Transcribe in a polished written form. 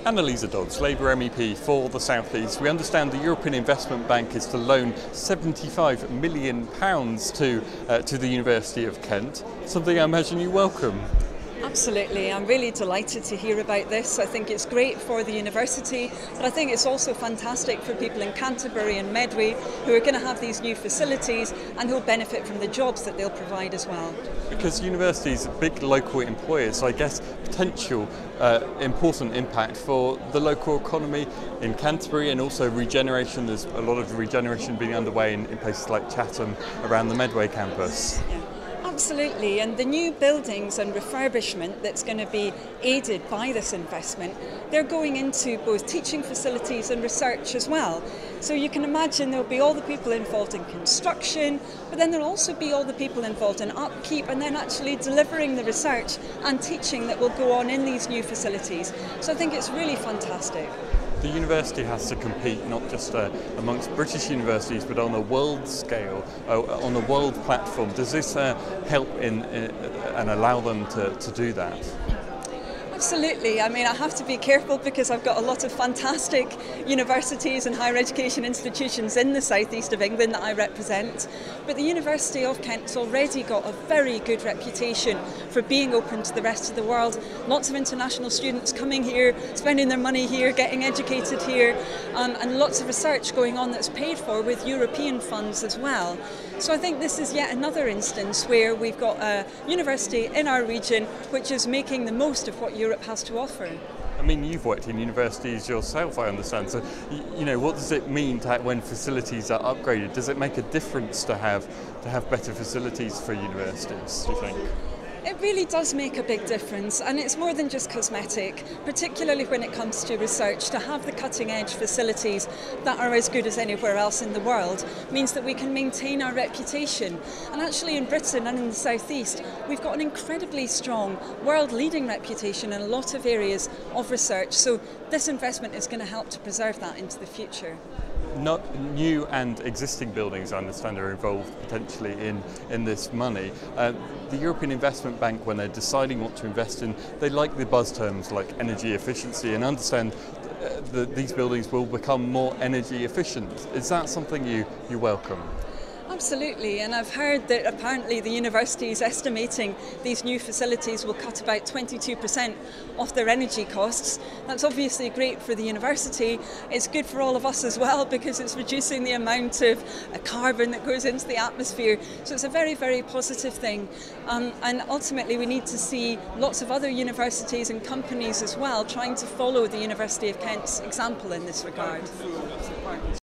Annalisa Dodds, Labour MEP for the South East. We understand the European Investment Bank is to loan £75 million to the University of Kent, something I imagine you welcome. Absolutely, I'm really delighted to hear about this. I think it's great for the university, but I think it's also fantastic for people in Canterbury and Medway who are going to have these new facilities and who'll benefit from the jobs that they'll provide as well. Because universities are big local employers, so I guess potential important impact for the local economy in Canterbury and also regeneration. There's a lot of regeneration being underway in places like Chatham around the Medway campus. Yeah. Absolutely, and the new buildings and refurbishment that's going to be aided by this investment, they're going into both teaching facilities and research as well. So you can imagine there'll be all the people involved in construction, but then there'll also be all the people involved in upkeep and then actually delivering the research and teaching that will go on in these new facilities. So I think it's really fantastic. The university has to compete not just amongst British universities but on a world scale, on a world platform. Does this help and allow them to do that? Absolutely. I mean, I have to be careful because I've got a lot of fantastic universities and higher education institutions in the southeast of England that I represent. But the University of Kent's already got a very good reputation for being open to the rest of the world. Lots of international students coming here, spending their money here, getting educated here, and lots of research going on that's paid for with European funds as well. So I think this is yet another instance where we've got a university in our region which is making the most of what Europe has to offer. I mean, you've worked in universities yourself, I understand. So, what does it mean when facilities are upgraded? Does it make a difference to have better facilities for universities, do you think? It really does make a big difference, and it's more than just cosmetic, particularly when it comes to research. To have the cutting edge facilities that are as good as anywhere else in the world means that we can maintain our reputation. And actually in Britain and in the South East, we've got an incredibly strong world leading reputation in a lot of areas of research. So this investment is going to help to preserve that into the future. Not new and existing buildings, I understand, are involved potentially in this money. The European Investment Bank, when they're deciding what to invest in, they like the buzz terms like energy efficiency and understand that these buildings will become more energy efficient. Is that something you welcome? Absolutely, and I've heard that apparently the university is estimating these new facilities will cut about 22% off their energy costs. That's obviously great for the university. It's good for all of us as well because it's reducing the amount of carbon that goes into the atmosphere. So it's a very, very positive thing. And ultimately we need to see lots of other universities and companies as well trying to follow the University of Kent's example in this regard.